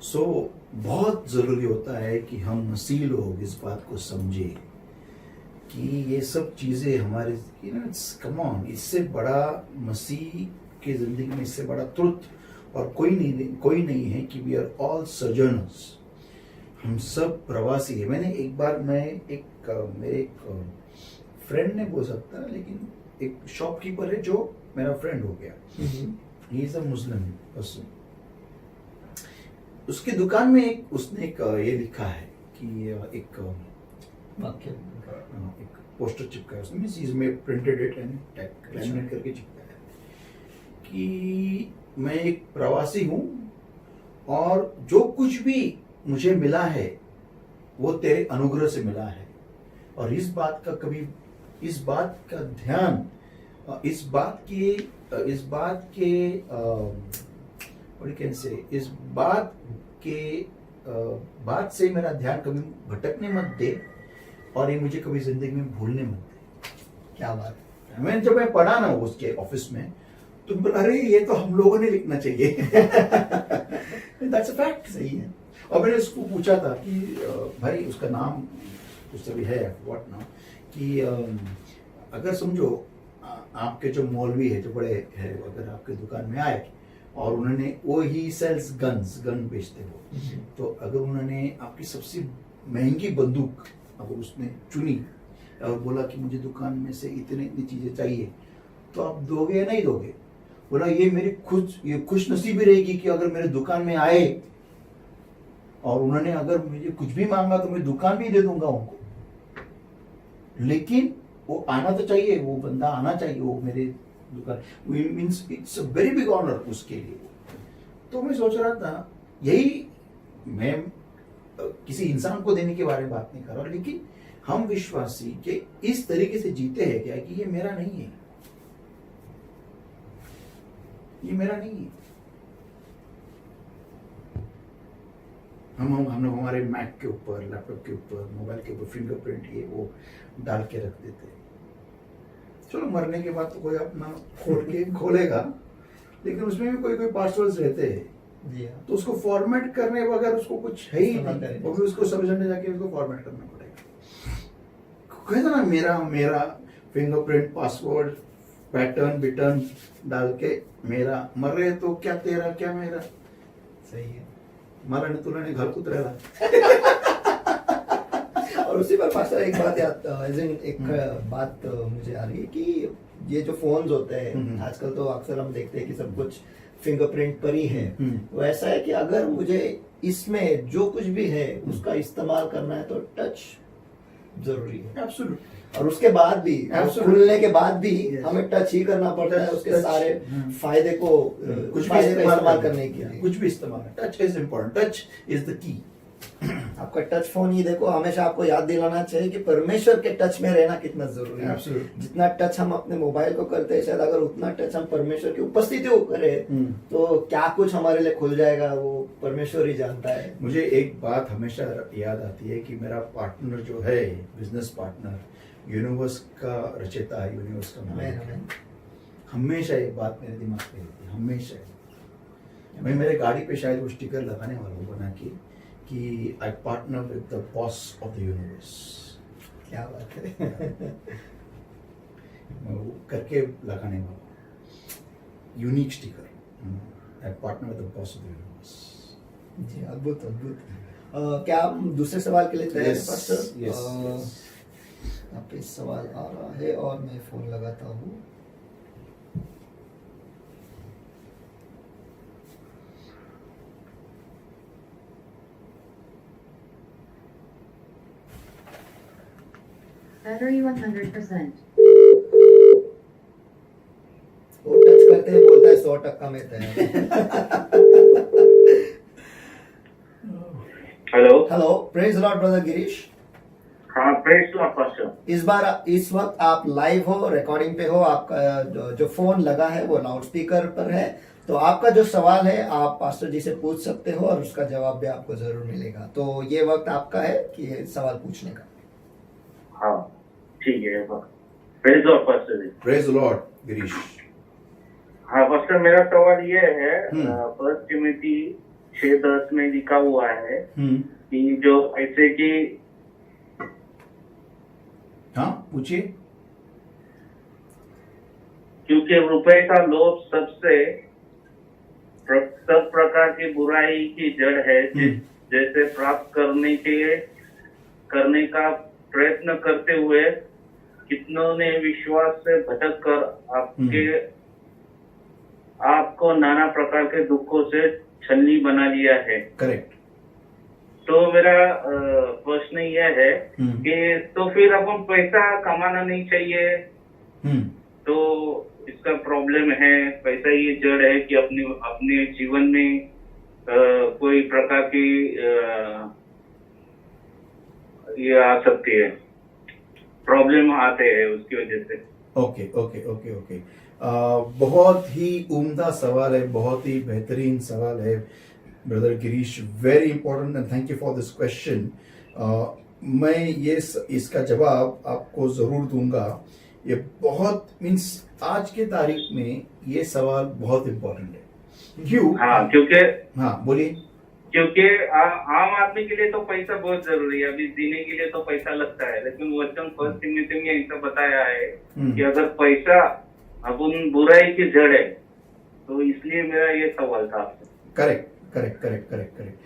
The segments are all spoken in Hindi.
बहुत ज़रूरी होता है कि हम मसीह लोग इस बात को समझें कि ये सब चीज़ें हमारे कम ऑन, इससे बड़ा मसीह की ज़िंदगी में इससे बड़ा ट्रुथ और कोई नहीं है कि वी आर ऑल सजर्नर्स, हम सब प्रवासी है। मैंने एक बार मेरे एक फ्रेंड ने बोल सकता है, लेकिन एक शॉपकीपर है जो मेरा फ्रेंड हो गया, he is a Muslim person. उसकी दुकान में उसने ये लिखा है कि एक पोस्टर चिपका है उसने, मींस इसमें प्रिंटेड इट एंड लैमिनेट करके चिपका है कि मैं एक प्रवासी हूँ और जो कुछ भी मुझे मिला है वो तेरे अनुग्रह से मिला है। और इस बात का ध्यान, इस बात से मेरा ध्यान कभी भटकने मत दे और ये मुझे कभी जिंदगी में भूलने मत दे। क्या बात है। जब मैं पढ़ा ना उसके ऑफिस में तो बोला, अरे ये तो हम लोगों ने लिखना चाहिए। That's a fact. सही है। और मैंने उसको पूछा था कि भाई उसका नाम उससे भी है व्हाट नाउ, कि अगर समझो आपके जो मौलवी है जो बड़े है, अगर आपके दुकान में आए और उन्होंने वो ही सेल्स गन बेचते हो, तो अगर उन्होंने आपकी सबसे महंगी बंदूक अगर उसने चुनी और बोला कि मुझे दुकान में से इतनी चीजें चाहिए, तो आप दोगे या नहीं दोगे? बोला ये मेरी खुश नसीबी रहेगी कि अगर मेरे दुकान में आए और उन्होंने अगर मुझे कुछ भी मांगा तो मैं दुकान भी दे दूंगा उनको, लेकिन वो आना तो चाहिए, वो बंदा आना चाहिए, वो मेरे दुकान means it's a very big honour उसके लिए। तो मैं सोच रहा था यही, मैं किसी इंसान को देने के बारे में बात नहीं कर रहा, लेकिन हम विश्वासी के इस तरीके से जीते हैं क्या कि ये मेरा नहीं है, ये मेरा नहीं है। हम हमारे मैक के ऊपर, लैपटॉप के ऊपर, मोबाइल के ऊपर फिंगरप्रिंट ये वो डाल के रख देते हैं। चलो मरने के बाद तो कोई अपना खोलेगा, लेकिन उसमें भी कोई पासवर्ड्स रहते हैं, तो उसको फॉर्मेट करने बगैर उसको कुछ है ही नहीं, और फिर उसको सर्जन जाके उसको फॉर्मेट करना पड़ेगा। कहता ना मेरा फिंगरप्रिंट, पासवर्ड, पैटर्न बिटर्न डाल के मेरा, मर रहे तो क्या तेरा क्या मेरा। सही है। मरा ने तुला ने घर कुतरेला। और उसी पर पास्टर एक बात बात मुझे आ रही है कि ये जो फोन्स होते हैं आजकल, तो अक्सर हम देखते हैं कि सब कुछ फिंगरप्रिंट पर ही है। तो ऐसा है कि अगर मुझे इसमें जो कुछ भी है उसका इस्तेमाल करना है तो टच जरूरी है। एब्सोल्युटली। और उसके बाद भी, खुलने के बाद भी हमें टच ही करना पड़ता है उसके सारे फायदे को, कुछ भी इस्तेमाल करने के लिए। कुछ भी इस्तेमाल, touch is important, touch is the key. आपका टच फोन ही देखो, हमेशा आपको याद दिलाना चाहिए कि परमेश्वर के टच में रहना कितना जरूरी है। जितना टच हम अपने मोबाइल को करते हैं, शायद अगर उतना टच हम परमेश्वर की उपस्थिति को करें तो क्या कुछ हमारे लिए खुल जाएगा, वो परमेश्वर ही जानता है। मुझे एक बात हमेशा याद आती है कि मेरा पार्टनर जो है, बिजनेस पार्टनर, यूनिवर्स का रचयिता है, यूनिवर्स का मालिक है, हमेशा एक बात मेरे दिमाग में रहती है, हमेशा। मैं मेरे गाड़ी पे शायद वो स्टिकर लगाने वाला हूँ बना के कि I partner with the boss of the universe. क्या बात है। मैं वो करके लगाने वाला हूँ, unique sticker, I partner with the boss of the universe. जी, अद्भुत अद्भुत। क्या हम दूसरे सवाल के लिए तैयार हैं पास्टर? यस। आप पे सवाल आ रहा है और मैं फोन लगाता हूँ। Battery 100%. वो टच करते हैं, बोलता है 100% में तैयार। Hello, praise Lord brother Girish. हाँ, प्रेज लॉर्ड पास्टर। इस वक्त आप लाइव हो, रिकॉर्डिंग पे हो, आपका जो फोन लगा है वो लाउड स्पीकर पर है, तो आपका जो सवाल है आप पास्टर जी से पूछ सकते हो और उसका जवाब भी आपको जरूर मिलेगा। तो ये वक्त आपका है कि सवाल पूछने का। हाँ ठीक है, praise Lord pastor ji. Praise Lord Girish. हाँ पास्टर, मेरा सवाल ये है, 1 टिमोथी 6:10 में लिखा हुआ है हम्म, कि जो पैसे की, हाँ पूछिए। क्योंकि रुपए का लोभ सब प्रकार की बुराई की जड़ है। जैसे प्राप्त करने का प्रयत्न करते हुए कितनों ने विश्वास से भटक कर आपको नाना प्रकार के दुखों से छलनी बना लिया है। करेक्ट। तो मेरा प्रश्न यह है कि तो फिर अपन पैसा कमाना नहीं चाहिए, तो इसका प्रॉब्लम है, पैसा ये जड़ है कि अपने जीवन में कोई प्रकार की ये आ सकती है, प्रॉब्लम आते हैं उसकी वजह से। ओके ओके ओके ओके, बहुत ही उम्दा सवाल है, बहुत ही बेहतरीन सवाल है brother Girish, very important and thank you for this question. मैं इसका जवाब आपको जरूर दूंगा। ये बहुत मीन्स आज के तारीख में ये सवाल बहुत इंपॉर्टेंट है। क्यों? हाँ, क्योंकि हाँ बोलिए। क्योंकि आम आदमी के लिए तो पैसा बहुत जरूरी है, अभी जीने के लिए तो पैसा लगता है, लेकिन वचन फर्स्ट तिमोथी में ऐसा बताया है कि अगर पैसा अपन बुराई की जड़ है, तो इसलिए मेरा ये सवाल था आपसे। Correct correct correct correct correct,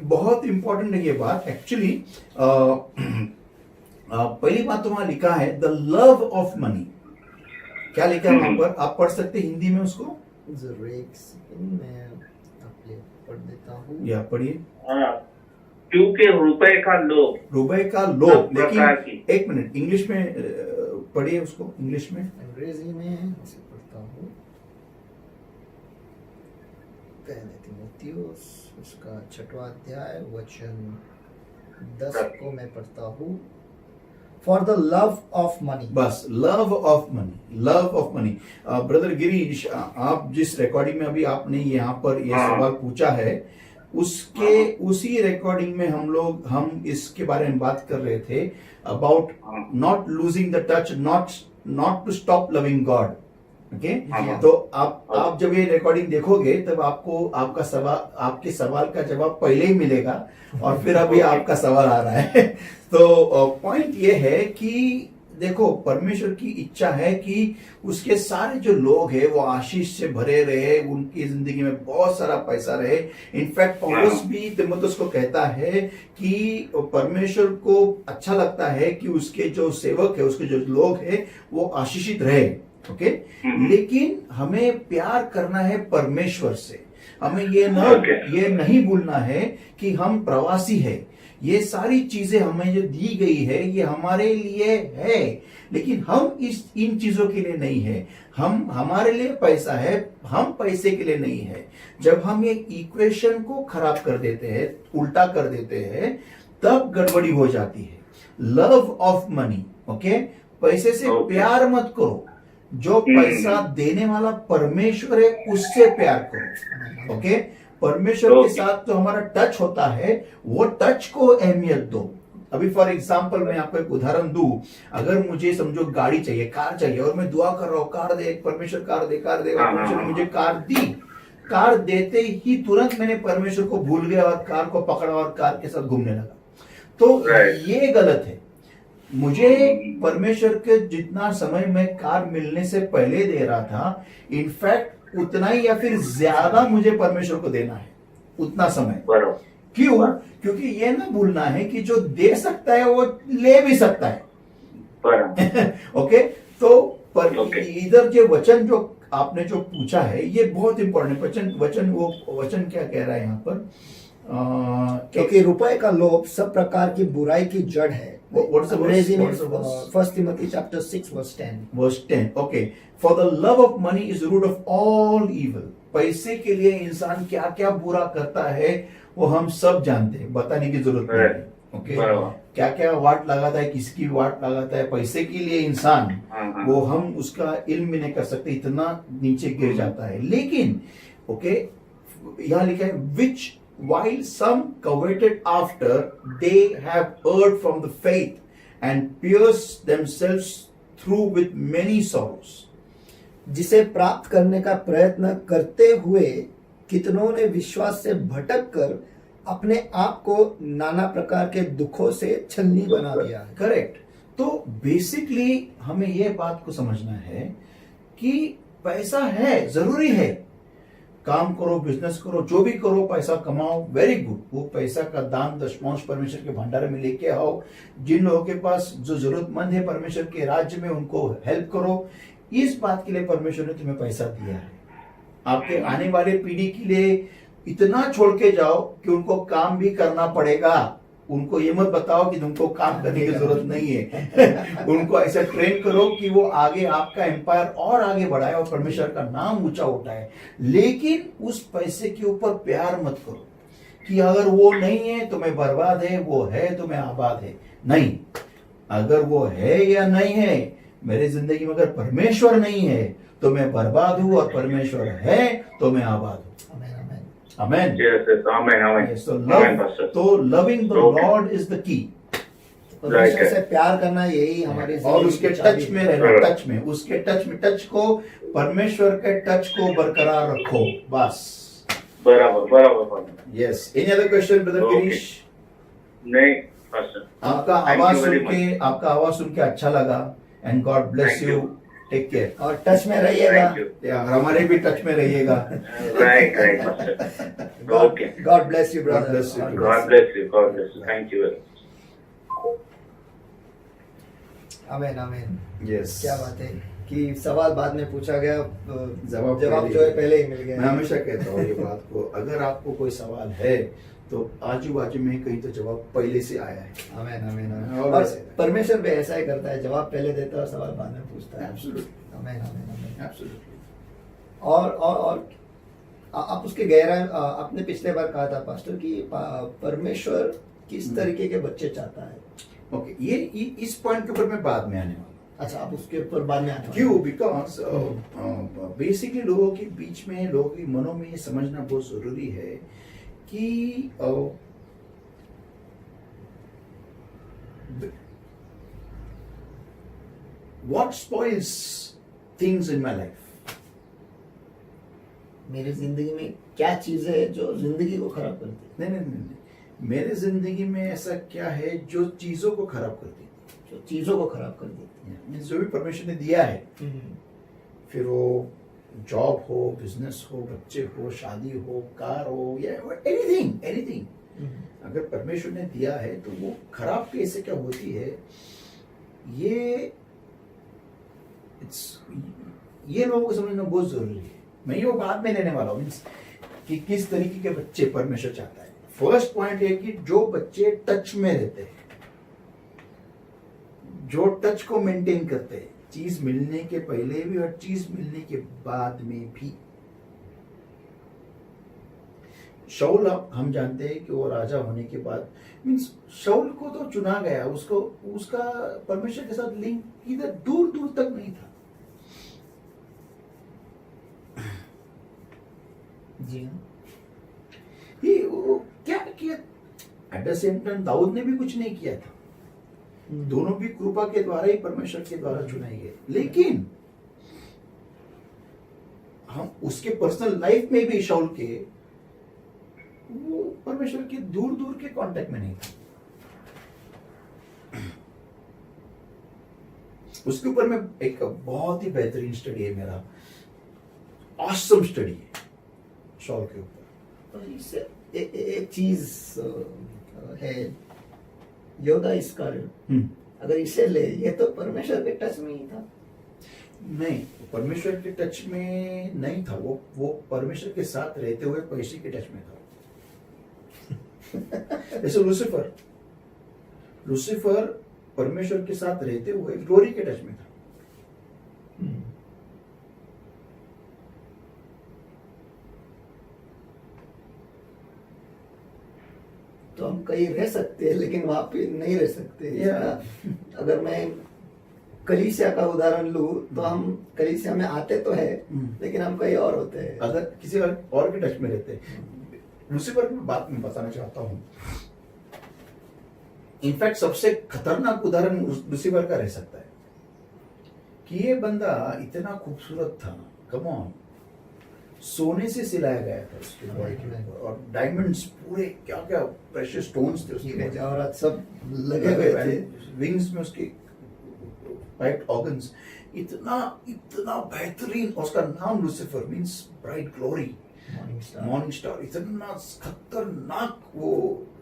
बहुत इंपॉर्टेंट है ये बात एक्चुअली। पहली बात तो वहां लिखा है द लव ऑफ मनी। क्या लिखा है वहां पर? आप पढ़ सकते हैं हिंदी में उसको? जरूर एक सेकंड, मैं आपके पढ़ देता हूँ। या पढ़िए। क्योंकि रुपए का लोभ, रुपए का लोभ, प्रकार की। लेकिन एक मिनट इंग्लिश में पढ़िए उसको, इंग्लिश में। अंग्रेजी में इसे पढ़ता हूँ। पहले तिमोथियुस उसका 6वां अध्याय वचन 10 को मैं पढ़ता हूँ। For the love of money, बस love of money, love of money. Brother Girish, आप जिस रिकॉर्डिंग में अभी आपने यहाँ पर यह सवाल पूछा है, उसी रिकॉर्डिंग में हम इसके बारे में बात कर रहे थे about not losing the touch, not to stop loving God. Okay, तो आप जब ये रिकॉर्डिंग देखोगे तब आपको आपके सवाल का जवाब पहले ही मिलेगा, और फिर अभी आपका सवाल आ रहा है। तो पॉइंट ये है कि देखो, परमेश्वर की इच्छा है कि उसके सारे जो लोग हैं वो आशीष से भरे रहे, उनकी जिंदगी में बहुत सारा पैसा रहे। इनफैक्ट पौलुस भी तीमुथियुस को कहता है कि परमेश्वर को अच्छा लगता है कि उसके जो सेवक है, उसके जो लोग हैं वो आशीषित रहे। ओके, लेकिन हमें प्यार करना है परमेश्वर से। हमें ये नहीं भूलना है कि हम प्रवासी है। ये सारी चीजें हमें जो दी गई है ये हमारे लिए है, लेकिन हम इन चीजों के लिए नहीं है। हमारे लिए पैसा है, हम पैसे के लिए नहीं है। जब हम ये इक्वेशन को खराब कर देते हैं, उल्टा कर देते हैं, तब गड़बड़ी हो जाती है। लव ऑफ मनी, ओके, पैसे से प्यार मत करो। जो पैसा देने वाला परमेश्वर है उससे प्यार करो। ओके, परमेश्वर के साथ जो हमारा टच होता है वो टच को अहमियत दो। अभी फॉर एग्जांपल मैं आपको एक उदाहरण दूं, अगर मुझे समझो गाड़ी चाहिए, कार चाहिए, और मैं दुआ कर रहा हूं कार दे परमेश्वर, कार दे, कार दे, और परमेश्वर ने मुझे कार दी। कार देते ही तुरंत मैंने परमेश्वर को भूल गया और कार को पकड़ा और कार के साथ घूमने लगा, तो ये गलत है। मुझे परमेश्वर के जितना समय मैं कार मिलने से पहले दे रहा था, इनफैक्ट उतना ही या फिर ज्यादा मुझे परमेश्वर को देना है, उतना समय। क्यों? क्योंकि ये ना भूलना है कि जो दे सकता है वो ले भी सकता है। ओके, तो इधर जो वचन जो आपने जो पूछा है ये बहुत इंपॉर्टेंट है। वचन क्या कह रहा है यहाँ पर? क्योंकि रुपए का लोभ सब प्रकार की बुराई की जड़ है। अंग्रेजी में 1 Timothy chapter 6 verse 10. Verse 10. Okay. For the love of money is the root of all evil. पैसे के लिए इंसान क्या क्या बुरा करता है वो हम सब जानते हैं, बताने की जरूरत नहीं है। ओके, क्या क्या वाट लगाता है, किसकी वाट लगाता है पैसे के लिए इंसान, वो हम उसका इल्म भी नहीं कर सकते, इतना नीचे गिर जाता है। लेकिन ओके, यहाँ लिखा है विच while some coveted after, they have erred from the faith and pierced themselves through with many sorrows. जिसे प्राप्त करने का प्रयत्न करते हुए कितनों ने विश्वास से भटक कर अपने आप को नाना प्रकार के दुखों से छलनी बना दिया है। करेक्ट। तो बेसिकली हमें यह बात को समझना है कि पैसा है, जरूरी है, काम करो, बिजनेस करो, जो भी करो, पैसा कमाओ, वेरी गुड। वो पैसा का दान दशमांश परमेश्वर के भंडारे में लेके आओ। जिन लोगों के पास जो जरूरतमंद है परमेश्वर के राज्य में, उनको हेल्प करो। इस बात के लिए परमेश्वर ने तुम्हें पैसा दिया है। आपके आने वाले पीढ़ी के लिए इतना छोड़ के जाओ कि उनको काम भी करना पड़ेगा। उनको ये मत बताओ कि तुमको काम करने की जरूरत नहीं है। उनको ऐसा ट्रेन करो कि वो आगे आपका एम्पायर और आगे बढ़ाए और परमेश्वर का नाम ऊंचा उठाए। लेकिन उस पैसे के ऊपर प्यार मत करो कि अगर वो नहीं है तो मैं बर्बाद है, वो है तो मैं आबाद है। नहीं, अगर वो है या नहीं है, मेरी जिंदगी में अगर परमेश्वर नहीं है तो मैं बर्बाद हूं, और परमेश्वर है तो मैं आबाद हूं। Amen. Yes, yes, amen, amen. Yes, so Amen, Pastor. loving the Okay. Lord is the key. परमेश्वर Right. से प्यार करना यही हमारी और जिंदगी उसके की चाबी टच है। में रहना, टच में, उसके टच में, टच को, परमेश्वर के टच को बरकरार रखो, बस। बराबर बराबर। Yes. Any other question, brother Okay. Girish? नहीं Pastor. आपका Thank आवाज you सुन very much. के, आपका आवाज सुन के अच्छा लगा। And God bless Thank you. you. Take care. और टच में रहिएगा। Thank you. यार, हमारे भी टच में रहिएगा। Right, right, Pastor. Okay. God bless you, brother. God bless you. God bless you. God bless you. Thank you very much. Amen amen. Yes. क्या बात है कि सवाल बाद में पूछा गया, जवाब जवाब जो है पहले ही मिल गया। मैं हमेशा कहता हूँ ये बात को, अगर आपको कोई सवाल है तो आजू बाजू में कहीं तो जवाब पहले से आया है। आमेन आमेन आमेन। और और वैसे। परमेश्वर भी ऐसा ही करता है, जवाब पहले देता है और सवाल बाद में पूछता है। Absolutely. आमेन आमेन आमेन। Absolutely. और आप उसके गहरा, आपने पिछले बार कहा था पास्टर कि परमेश्वर किस तरीके के बच्चे चाहता है। ओके, ये इस पॉइंट के ऊपर मैं बाद में आने वाला हूँ। अच्छा, आप उसके ऊपर बाद में आने वाले क्यों? हैं। बिकॉज बेसिकली लोगों के बीच में, लोगों के मनों में ये समझना बहुत जरूरी है कि what spoils things in my life? मेरी जिंदगी में क्या चीज है जो जिंदगी को खराब करती है? नहीं, मेरे जिंदगी में ऐसा क्या है जो चीजों को खराब कर देती जो चीजों को खराब कर देती है? Means जो भी परमेश्वर ने दिया है, है। फिर वो जॉब हो, बिजनेस हो, बच्चे हो, शादी हो, कार हो, या एनीथिंग एनीथिंग, अगर परमेश्वर ने दिया है तो वो खराब कैसे क्या होती है, ये लोगों को समझना बहुत जरूरी है। मैं ये बात में लेने वाला हूँ मीन्स कि किस तरीके के बच्चे परमेश्वर चाहता है। फर्स्ट पॉइंट है कि जो बच्चे टच में रहते हैं, जो टच को मेंटेन करते हैं, चीज मिलने के पहले भी और चीज मिलने के बाद में भी। शाऊल, हम जानते हैं कि वो राजा होने के बाद, मीन्स शाऊल को तो चुना गया, उसको उसका परमेश्वर के साथ लिंक इधर दूर दूर तक नहीं था। जी हाँ। वो क्या किया? At the same time Dawood ने भी कुछ नहीं किया था। दोनों भी कृपा के द्वारा ही, परमेश्वर के द्वारा चुनाए गए। लेकिन हम उसके पर्सनल लाइफ में भी शाऊल के, वो परमेश्वर के दूर दूर के कांटेक्ट में नहीं था। उसके ऊपर में एक बहुत ही बेहतरीन स्टडी है मेरा, ऑसम स्टडी है शाऊल के ऊपर। और इससे एक चीज है, योदा इस्करियोत, अगर इसे ले, ये तो परमेश्वर के टच में ही था। नहीं, परमेश्वर के टच में नहीं था, वो परमेश्वर के साथ रहते हुए पैसे के टच में था। जैसे लूसीफर परमेश्वर के साथ रहते हुए ग्लोरी के टच में था। तो हम कहीं रह सकते हैं लेकिन वहां पे नहीं रह सकते। अगर मैं कलीसिया का उदाहरण लूं तो हम कलीसिया में आते तो है लेकिन हम कहीं और होते हैं। अगर किसी और के टच में रहते, लूसीफर की बात मैं बताना चाहता हूं। इनफैक्ट सबसे खतरनाक उदाहरण लूसीफर का रह सकता है कि ये बंदा इतना खूबसूरत था, कम ऑन, सोने से सिलाया गया था उसके बॉडी के ऊपर, और डायमंड्स पूरे क्या क्या प्रेशियस स्टोन्स थे उसके ये body पे। जवाहरात सब लगे हुए थे। विंग्स में उसके राइट ऑर्गन्स, इतना इतना बेहतरीन, और उसका नाम Lucifer means bright glory, morning star. Morning star. इतना खतरनाक वो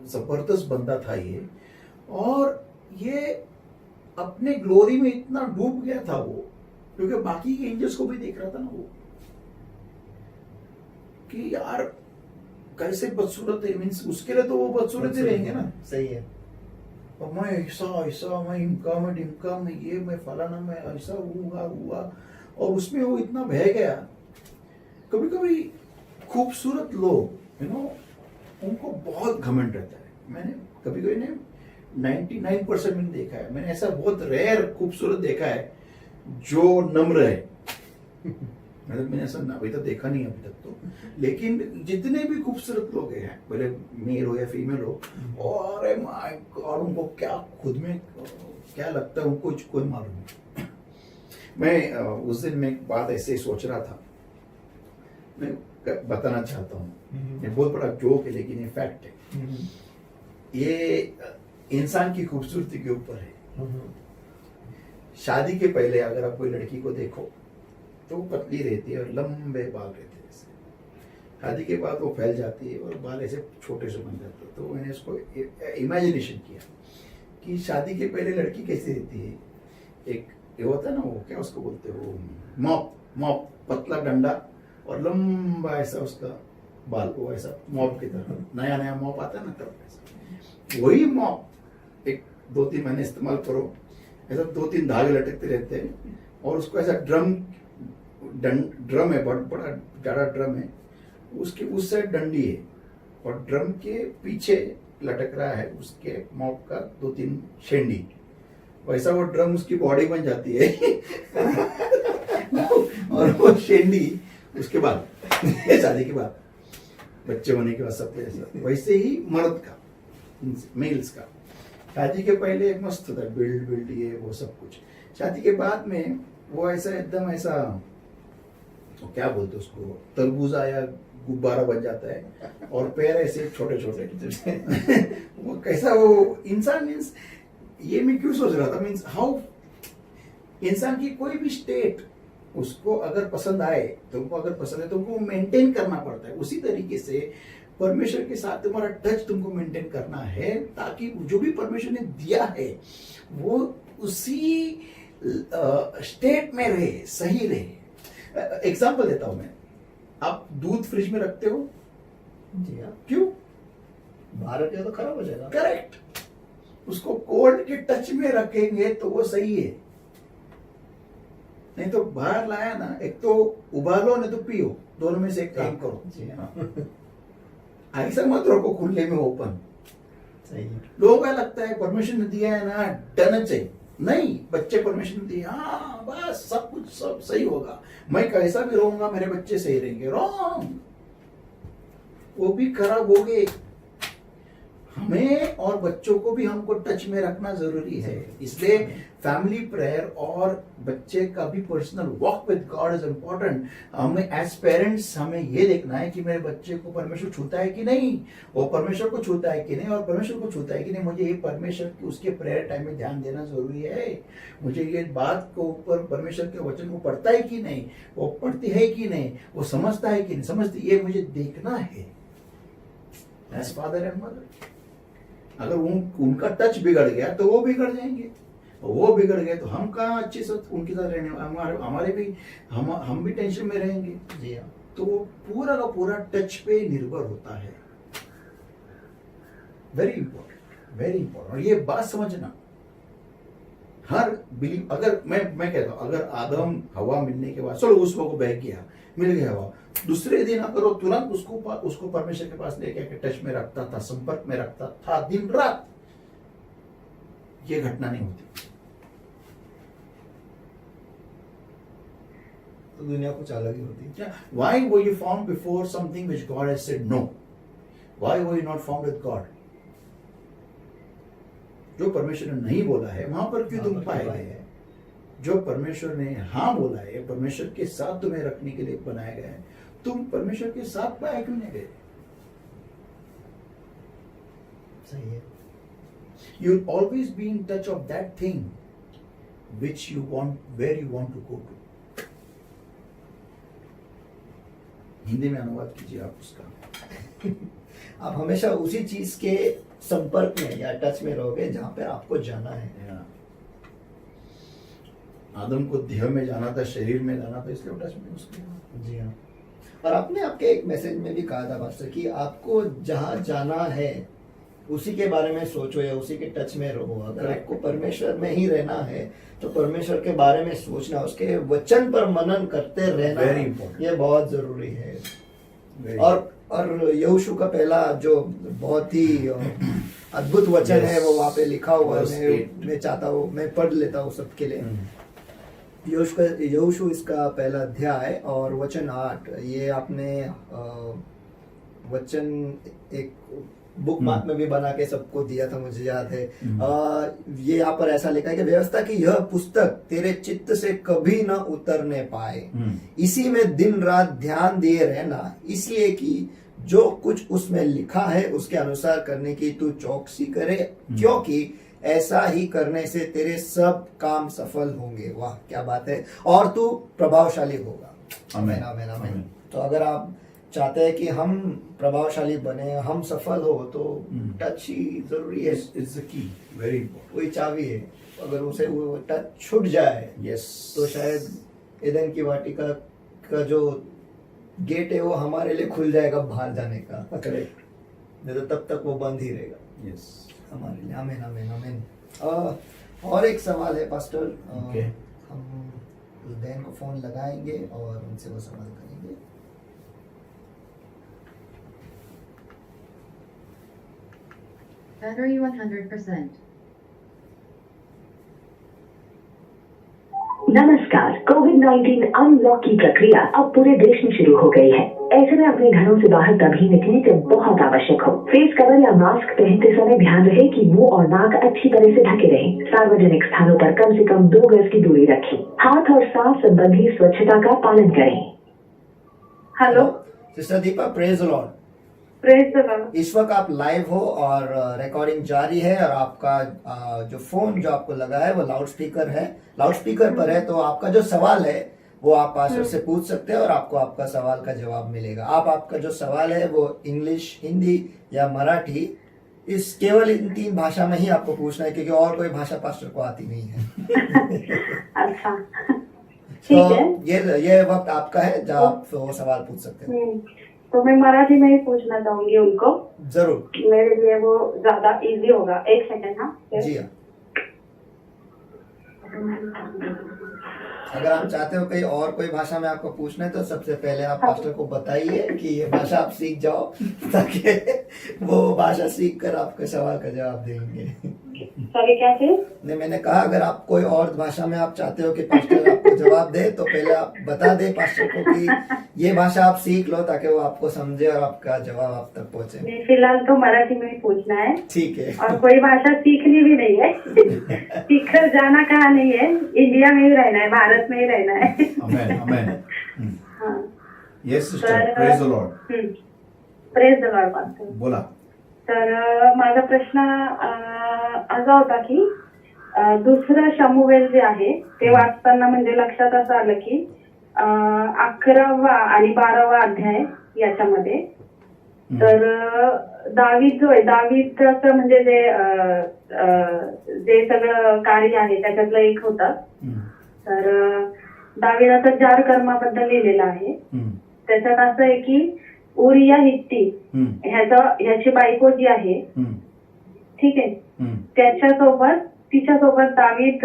जबरदस्त बंदा था ये, और ये अपने ग्लोरी में इतना डूब गया था वो, क्योंकि बाकी के एंजल्स को भी देख रहा था ना वो, कि यार कैसे बदसूरत है, मीन्स उसके लिए तो वो बदसूरत ही रहेंगे ना। सही है। और मैं ऐसा ऐसा, मैं इनका, मैं डिमका, मैं ये, मैं फलाना, मैं ऐसा हुआ, और उसमें वो इतना बह गया। कभी कभी खूबसूरत लोग उनको बहुत घमंड रहता है। मैंने कभी कभी ने 99% मैंने देखा है, मैंने ऐसा बहुत रेयर खूबसूरत देखा है जो नम्र है। मतलब मैंने ऐसा अभी तक देखा नहीं अभी तक तो, लेकिन जितने भी खूबसूरत लोग हैं, भले मेल हो या फीमेल हो, और माय गॉड उनको क्या खुद में क्या लगता है उनको कोई मालूम नहीं। मैं उस दिन में एक बात ऐसे ही सोच रहा था, मैं बताना चाहता हूँ। ये बहुत बड़ा जोक है लेकिन ये फैक्ट है। ये इंसान की खूबसूरती के ऊपर है। शादी के पहले अगर आप कोई लड़की को देखो तो वो पतली रहती है और लंबे बाल रहते हैं ऐसे। शादी के बाद वो फैल जाती है और बाल ऐसे छोटे से बन जाते हैं। तो मैंने इसको इमेजिनेशन किया कि शादी के पहले लड़की कैसी रहती है। एक ये होता है ना, वो क्या उसको बोलते हैं, वो मॉप, पतला डंडा और लंबा ऐसा उसका बाल, वो ऐसा मॉप की तरह नया नया मॉप आता है ना, तब ऐसा वही मॉप एक 2-3 महीने इस्तेमाल करो, ऐसा 2-3 धागे लटकते रहते हैं, और उसको ऐसा ड्रम है, बड़ा ज्यादा ड्रम है, उसके उस साइड डंडी है, और ड्रम के पीछे लटक रहा है उसके मॉप का 2-3 शेंडी। वैसा वो ड्रम उसकी बॉडी बन जाती है और वो शेंडी उसके बाद शादी के बाद, बच्चे होने के बाद सब ऐसा। वैसे ही मर्द का, मेल्स का शादी के पहले एक मस्त होता है, बिल्ड ये वो सब कुछ। शादी के बाद में वो ऐसा एकदम ऐसा, तो क्या बोलते उसको, तरबूजा या गुब्बारा बन जाता है, और पैर ऐसे छोटे छोटे वो कैसा वो इंसान मीन्स, ये मैं क्यों सोच रहा था, मीन्स हाउ इंसान की कोई भी स्टेट उसको अगर पसंद आए, तुमको अगर पसंद है तो तुमको मेंटेन करना पड़ता है। उसी तरीके से परमेश्वर के साथ तुम्हारा टच तुमको मेंटेन करना है, ताकि जो भी परमेश्वर ने दिया है वो उसी स्टेट में रहे, सही रहे। एग्जाम्पल देता हूं मैं, आप दूध फ्रिज में रखते हो जी हाँ। क्यों? बाहर रखे तो खराब हो जाएगा। करेक्ट। उसको कोल्ड के टच में रखेंगे तो वो सही है, नहीं तो बाहर लाया ना, एक तो उबालो नहीं तो पियो, दोनों में से एक काम करो। जी हाँ। ऐसा मत रखो खुले में ओपन। सही है। लोगों को लगता है परमिशन दिया है ना, डन चाहिए। नहीं, बच्चे परमिशन दिए, हाँ बस सब कुछ सब सही होगा, मैं कैसा भी रहूंगा मेरे बच्चे सही रहेंगे। रॉन्ग, वो भी खराब हो गए। हमें और बच्चों को भी हमको टच में रखना जरूरी है। इसलिए फैमिली प्रेयर और बच्चे का भी personal walk with God is important. हमें एज पेरेंट्स हमें ये देखना है कि मेरे बच्चे को परमेश्वर छूता है कि नहीं, वो परमेश्वर को छूता है कि नहीं, और परमेश्वर को छूता है कि नहीं। मुझे ये परमेश्वर की उसके प्रेयर टाइम में ध्यान देना जरूरी है। मुझे ये बात को ऊपर परमेश्वर के वचन को पढ़ता है कि नहीं, वो पढ़ती है कि नहीं, वो समझता है कि नहीं समझती, ये मुझे देखना है एज फादर एंड मदर। अगर उनका टच बिगड़ गया तो वो बिगड़ जाएंगे, वो बिगड़ गए तो हम कहाँ अच्छे से उनके साथ रहने, हमारे भी हम भी टेंशन में रहेंगे। जी हाँ। तो वो पूरा का पूरा टच पे निर्भर होता है। Very important, very important. और ये बात समझना, हर बिलीव, अगर मैं कहता हूं, अगर आदम हवा मिलने के बाद चलो उसको बह गया, मिल गया हवा, दूसरे दिन अगर वो तुरंत उसको परमेश्वर के पास लेके आके टच में रखता था, संपर्क में रखता था दिन रात, ये घटना नहीं होती। तो दुनिया कुछ अलग ही होती है। Why were you found before something which God has said no? Why were you not found with God? जो परमेश्वर ने नहीं बोला है वहां पर क्यों तुम पाए गए? जो परमेश्वर ने हाँ बोला है, परमेश्वर के साथ तुम्हें रखने के लिए बनाया गया है, तुम परमेश्वर के साथ पाया क्यों नहीं गए? सही है। You'll always be in touch of that thing which you want, where you want to go to. Hindi में अनुवाद कीजिए आप उसका। आप हमेशा उसी चीज के संपर्क में या टच में रहोगे जहां पे आपको जाना है। आदम को देह में जाना था, शरीर में जाना था, इसलिए टच में उसके। जी हाँ। और आपने आपके एक मैसेज में भी कहा था पास्टर कि आपको जहां जाना है उसी के बारे में सोचो या उसी के टच में रहो। अगर आपको परमेश्वर में ही रहना है तो परमेश्वर के बारे में सोचना, उसके वचन पर मनन करते रहना, Very important. ये बहुत जरूरी है। Very और यहोशू का पहला जो बहुत ही अद्भुत वचन Yes. है वो वहाँ पे लिखा हुआ Verse है। 8. मैं चाहता हूँ, मैं पढ़ लेता हूँ सबके लिए। यहोशू इसका पहला अध्याय और वचन 8। ये आपने वचन एक बुक मार्क में भी बना के सबको दिया था, मुझे याद है। ये यहाँ पर ऐसा लिखा है कि व्यवस्था की यह पुस्तक तेरे चित्त से कभी न उतरने पाए, इसी में दिन रात ध्यान दिए रहना, इसलिए कि जो कुछ उसमें लिखा है उसके अनुसार करने की तू चौकसी करे, क्योंकि ऐसा ही करने से तेरे सब काम सफल होंगे। वाह क्या बात है। और तू प्रभावशाली होगा। आमीन, आमीन, आमीन। आमीन। तो अगर आप चाहते हैं कि हम प्रभावशाली बने, हम सफल हो, तो टच ही जरूरी है। It's the key, very important. वही चाबी है। अगर उसे वो टच छूट जाए Yes. तो शायद एदन की वाटिका का जो गेट है वो हमारे लिए खुल जाएगा बाहर जाने का। Correct. नहीं तो तब तक वो बंद ही रहेगा Yes. हमारे लिए। आमीन, आमीन, आमीन। और एक सवाल है पास्टर। Okay. हम उस बहन को फोन लगाएंगे और उनसे वो सवाल करेंगे। Battery 100%. नमस्कार। कोविड-19 अनलॉक की प्रक्रिया अब पूरे देश में शुरू हो गई है। ऐसे में अपने घरों से बाहर तभी निकलें जब बहुत आवश्यक हो। फेस कवर या मास्क पहनते समय ध्यान रहे कि मुंह और नाक अच्छी तरह से ढके रहें। सार्वजनिक स्थानों पर कम से कम 2 गज की दूरी रखें। हाथ और सांस संबंधी स्वच्छता का पालन करें। Hello, sister Deepa, praise the Lord. Praise the Lord. इस वक्त आप लाइव हो और रिकॉर्डिंग जारी है, और आपका जो फोन जो आपको लगा है वो लाउड स्पीकर है, लाउड स्पीकर पर है। तो आपका जो सवाल है वो आप पास्टर से पूछ सकते हैं और आपको आपका सवाल का जवाब मिलेगा। आपका जो सवाल है वो इंग्लिश, हिंदी या मराठी, इस केवल इन 3 भाषा में ही आपको पूछना है, क्योंकि और कोई भाषा पास्टर को आती नहीं है। अच्छा, ठीक है। तो ये वक्त आपका है जहाँ आप वो सवाल पूछ सकते हैं। तो मैं मराठी में ही पूछना चाहूंगी उनको। जरूर। मेरे लिए वो ज्यादा इजी होगा। एक सेकंड। हाँ जी हाँ। अगर आप चाहते हो कहीं और कोई भाषा में आपको पूछना है तो सबसे पहले आप पास्टर को बताइए कि ये भाषा आप सीख जाओ, ताकि वो भाषा सीख कर आपके सवाल का जवाब देंगे। सॉरी, क्या चीज? नहीं, मैंने कहा अगर आप कोई और भाषा में आप चाहते हो कि पास्टर आपको जवाब दे तो पहले आप बता दे पास्टर को कि ये भाषा आप सीख लो, ताकि वो आपको समझे और आपका जवाब आप तक पहुंचे। नहीं, फिलहाल तो मराठी में ही पूछना है। ठीक है। और कोई भाषा सीखनी भी नहीं है। सीखकर जाना कहाँ नहीं है, इंडिया में ही रहना है, भारत में ही रहना है। Amen, amen. हाँ। Yes, sister. Praise the Lord. Praise the Lord pastor. बोला. तर माझा प्रश्न असा होता की दुसरं शमूएल जे आहे ते वाचताना म्हणजे लक्षात असं आलं की 11वा आणि 12वा अध्याय याच्यामध्ये, तर दावीद जो आहे, दावीदचं म्हणजे जे सगळं कार्य आहे त्याच्यातलं एक होतं. तर दावीदाचं 4 कर्माबद्दल लिहिलेलं आहे. त्याच्यात असं आहे की उरिया हित्ती ह्याची बायको जी आहे, ठीक आहे, तिच्यासोबत दावीद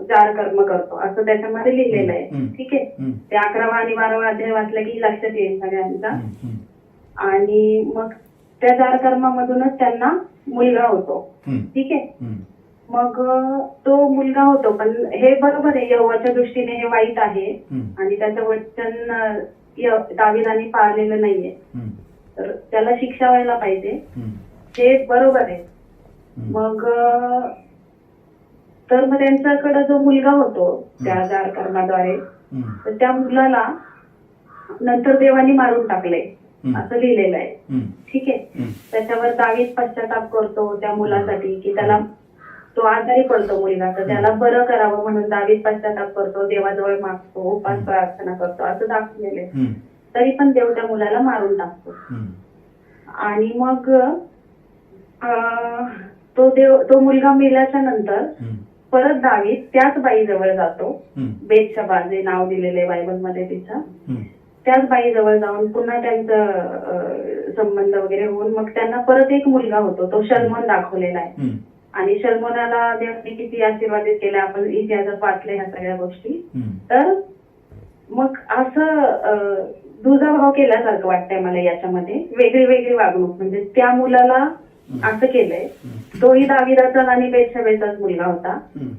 4 कर्म करतो असं त्याच्यामध्ये लिहिलेलं आहे. ठीक आहे. ते 11वा आणि 12वा अध्याय वाचलं की लक्षात येईल सगळ्यांचा. आणि मग त्या 4 कर्मामधूनच त्यांना मुलगा होतो. ठीक आहे. मग तो मुलगा होतो, पण हे बरोबर आहे, यहोवाच्या दृष्टीने हे वाईट आहे आणि त्याचं वचन दावीदाने पाळलेलं नाहीये, तर त्याला शिक्षा व्हायला पाहिजे, हे बरोबर आहे. मग तर मग त्यांच्याकडे जो मुलगा होतो त्या 4 कर्माद्वारे, तर त्या मुलाला नंतर देवाने मारून टाकले हम्म. असं लिहिलेलं आहे. हम्म. ठीक आहे. हम्म. त्याच्यावर दावीद पश्चाताप करतो त्या मुलासाठी की त्याला तो आजारी पडतो मुलगा, तर त्याला बरं करावं म्हणून दावीद पश्चाताप करतो, देवाजवळ मागतो, उपास प्रार्थना करतो असं दाखवलेलं आहे. हम्म. तरी पण देव त्या मुलाला मारून टाकतो. हम्म. आणि मग तो मुलगा मेल्याच्या नंतर हम्म. परत दावीद त्याच बाईजवळ जातो, हम्म. बेतशबा जे नाव दिलेले बायबलमध्ये तिचं, हम्म. त्याच बाईजवळ जाऊन पुन्हा त्यांचं संबंध वगैरे होऊन मग त्यांना परत एक मुलगा होतो, तो शल्मोन दाखवलेला आहे. हम्म. आणि शल्मोनाला देवाने किती आशीर्वादित केले आपण इतिहासात वाचले ह्या सगळ्या गोष्टी. हम्म. तर मग असं दुजाभाव केल्यासारखं वाटतंय मला याच्यामध्ये, वेगळी वेगळी वागणूक. म्हणजे त्या मुलाला असं केलंय, तोही दाविदाचा आणि बेतशबेचाच मुलगा होता हम्म.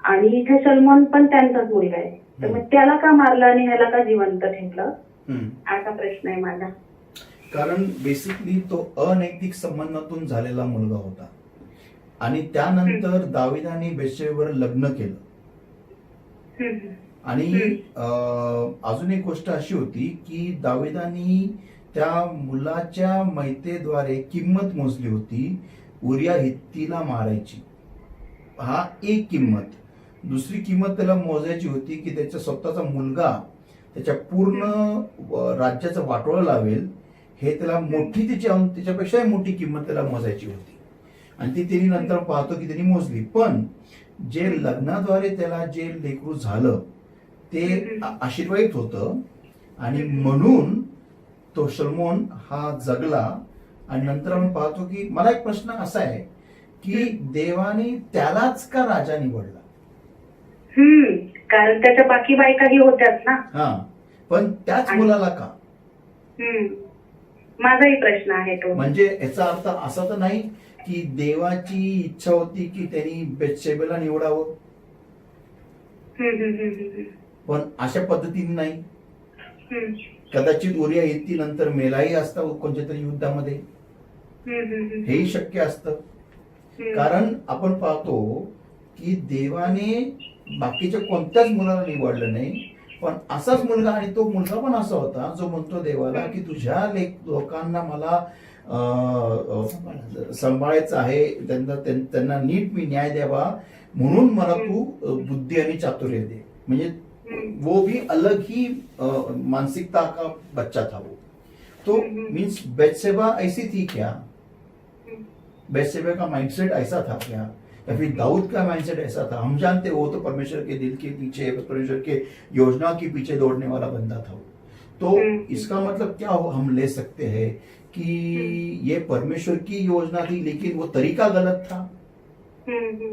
आणि इथे सलमोन पण त्यांचाच मुलगा आहे, तर मग त्याला का मारलं आणि ह्याला का जिवंत ठेवलं हम्म. असा प्रश्न आहे माझा. कारण बेसिकली तो अनैतिक संबंधातून झालेला मुलगा होता आणि त्यानंतर दाविदाने बेतशेबेवर लग्न केलं. हम्म. आणि अजून एक गोष्ट अशी होती की दाविदानी त्या मुलाच्या मैतेद्वारे किंमत मोजली होती उरिया हित्तीला मारायची. हा एक किंमत. दुसरी किंमत त्याला मोजायची होती की त्याचा स्वतःचा मुलगा त्याच्या पूर्ण राज्याचं वाटोळं लावेल, हे त्याला मोठी त्याच्यापेक्षाही मोठी किंमत त्याला मोजायची होती. आणि ती त्यांनी नंतर पाहतो की त्यांनी मोजली. पण जे लग्नाद्वारे त्याला जे लेकरू झालं ते आशीर्वादित होतं आणि म्हणून तो शल्मोन हा जगला. आणि नंतर आपण पाहतो की मला एक प्रश्न असा आहे की देवाने त्यालाच का राजा निवडला? कारण त्याच्या बाकी बायकाही होत्याच ना. हा, पण त्याच मुलाला का? माझाही प्रश्न आहे तो. म्हणजे याचा अर्थ असा तर नाही की देवाची इच्छा होती की त्यांनी बेतशेबेला निवडावं, पण अशा पद्धतीने नाही. कदाचित उरिया हित्ती नंतर मेलाही असता कोणत्या तरी युद्धामध्ये, हेही शक्य असतं. कारण आपण पाहतो की देवाने बाकीच्या कोणत्याच मुलाला निवडलं नाही, पण असाच मुलगा, आणि तो मुलगा पण असा होता जो म्हणतो देवाला की तुझ्या लोकांना मला सांभाळायचं आहे, त्यांना नीट मी न्याय द्यावा, म्हणून मला तू बुद्धी आणि चातुर्य दे. म्हणजे वो भी अलग ही मानसिकता का बच्चा था वो. तो मीन्स बेतशेबा ऐसी थी क्या? बेतशेबा का माइंडसेट ऐसा था क्या, या फिर दाऊद का माइंडसेट ऐसा था? हम जानते वो तो परमेश्वर के दिल के पीछे, परमेश्वर के योजना के पीछे दौड़ने वाला बंदा था वो. तो इसका मतलब क्या हम ले सकते हैं कि ये परमेश्वर की योजना थी लेकिन वो तरीका गलत था.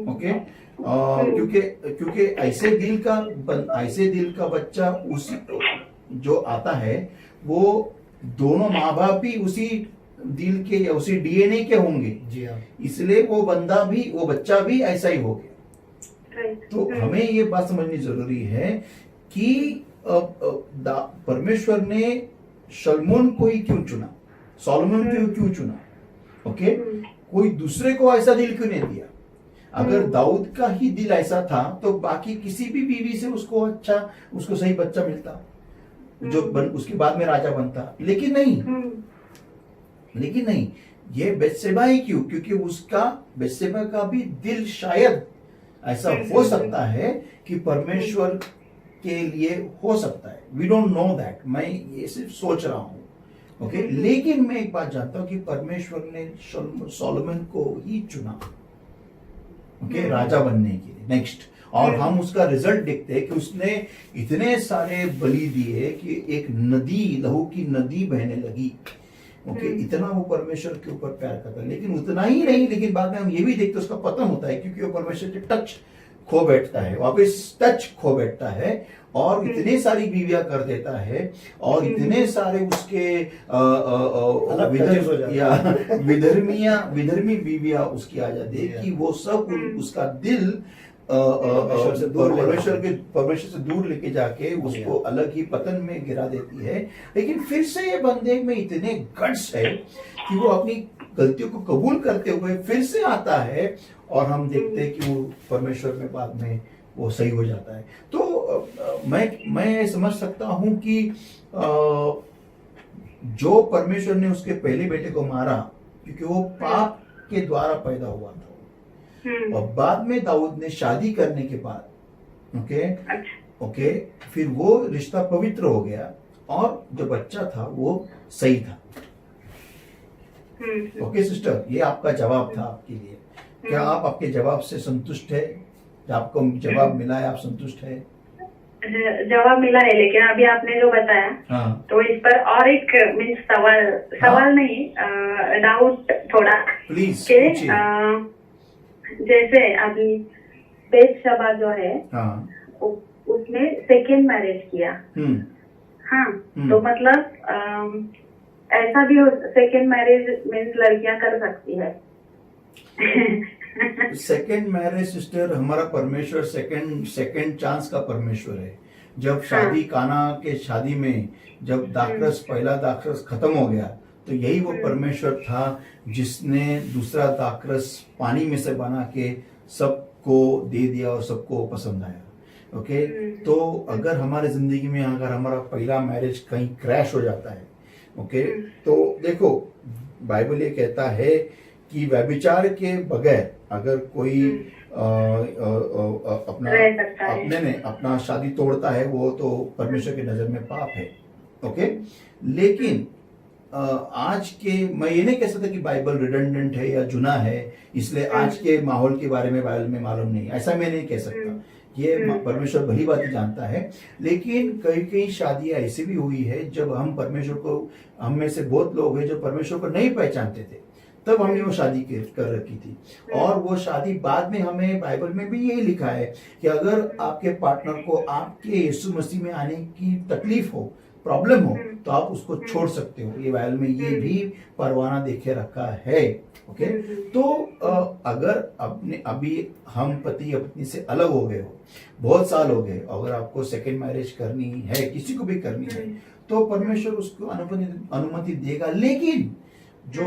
ओके. क्योंकि ऐसे दिल का बच्चा उस जो आता है वो दोनों माँ बाप भी उसी दिल के या उसी डीएनए के होंगे. जी हाँ. इसलिए वो बच्चा भी ऐसा ही हो गया. तो हमें ये बात समझनी जरूरी है कि परमेश्वर ने शल्मोन को ही क्यों चुना, सोलोमन को क्यों चुना? ओके. कोई दूसरे को ऐसा दिल क्यों नहीं दिया? अगर दाऊद का ही दिल ऐसा था तो बाकी किसी भी बीवी से उसको सही बच्चा मिलता जो उसके बाद में राजा बनता. लेकिन नहीं, ये बेतशेबा ही क्यों? क्योंकि उसका बेतशेबा का भी दिल शायद ऐसा हो सकता है कि परमेश्वर के लिए हो सकता है. We don't know that. मैं ये सिर्फ सोच रहा हूं. ओके. लेकिन मैं एक बात जानता हूं कि परमेश्वर ने सोलोमन को ही चुना, ओके, राजा बनने के लिए. नेक्स्ट. और हम उसका रिजल्ट देखते हैं कि उसने इतने सारे बलि दिए कि एक नदी, लहू की नदी बहने लगी. ओके. इतना वो परमेश्वर के ऊपर प्यार करता है. लेकिन उतना ही नहीं, लेकिन बाद में हम ये भी देखते हैं उसका पतन होता है क्योंकि वो परमेश्वर के टच खो बैठता है, वापस टच खो बैठता है और इतने सारी बीवियां कर देता है और इतने सारे उसके विधर्मी बीवियां उसकी आ जाती है कि वो सब उसका दिल परमेश्वर से दूर लेके जाके उसको अलग ही पतन में गिरा देती है. लेकिन फिर से ये बंदे में इतने गट्स है कि वो अपनी गलतियों को कबूल करते हुए फिर से आता है और हम देखते हैं कि वो परमेश्वर में बाद में वो सही हो जाता है। तो मैं समझ सकता हूं कि जो परमेश्वर ने उसके पहले बेटे को मारा क्योंकि वो पाप के द्वारा पैदा हुआ था, और बाद में दाऊद ने शादी करने के बाद ओके फिर वो रिश्ता पवित्र हो गया और जो बच्चा था वो सही था। ओके सिस्टर, ये आपका जवाब था आपके लिए। क्या आप आपके जवाब से संतुष्ट है? आपको जवाब मिला है, आप संतुष्ट है? जवाब मिला है, लेकिन अभी आपने जो बताया हाँ तो इस पर और एक मीन्स सवाल नहीं, डाउट थोड़ा प्लीज के जैसे अभी बेतशबा जो है हाँ उसने सेकेंड मैरिज किया, हाँ तो मतलब ऐसा भी सेकेंड मैरिज मीन्स लड़कियां कर सकती है? सेकेंड मैरिज सिस्टर, हमारा परमेश्वर सेकेंड चांस का परमेश्वर है। जब शादी काना के शादी में जब दाखरस पहला दाखरस खत्म हो गया तो यही वो परमेश्वर था जिसने दूसरा दाखरस पानी में से बना के सबको दे दिया और सबको पसंद आया। ओके तो अगर हमारे जिंदगी में अगर हमारा पहला मैरिज कहीं क्रैश हो जाता है, ओके तो देखो बाइबल ये कहता है कि व्यभिचार के बगैर अगर कोई अपना शादी तोड़ता है वो तो परमेश्वर की नजर में पाप है। ओके लेकिन आज के मैं ये नहीं कह सकता कि बाइबल रिडंडेंट है या जुना है इसलिए आज के माहौल के बारे में बाइबल में मालूम नहीं, ऐसा मैं नहीं कह सकता। ये परमेश्वर भली बात ही जानता है। लेकिन कई शादियां ऐसी भी हुई है जब हम परमेश्वर को, हम में से बहुत लोग हैं जो परमेश्वर को नहीं पहचानते थे, तब हमने वो शादी कर रखी थी। और वो शादी बाद में हमें बाइबल में भी यही लिखा है कि अगर आपके पार्टनर को आपके यीशु मसीह में आने की तकलीफ हो, प्रॉब्लम हो, तो आप उसको छोड़ सकते हो। ये बाइबल में ये भी परवाना देखे रखा है। ओके तो अगर अभी हम पति पत्नी से अलग हो गए हो, बहुत साल हो गए, अगर आपको सेकेंड मैरिज करनी है, किसी को भी करनी है, तो परमेश्वर उसको अनुमति देगा। लेकिन जो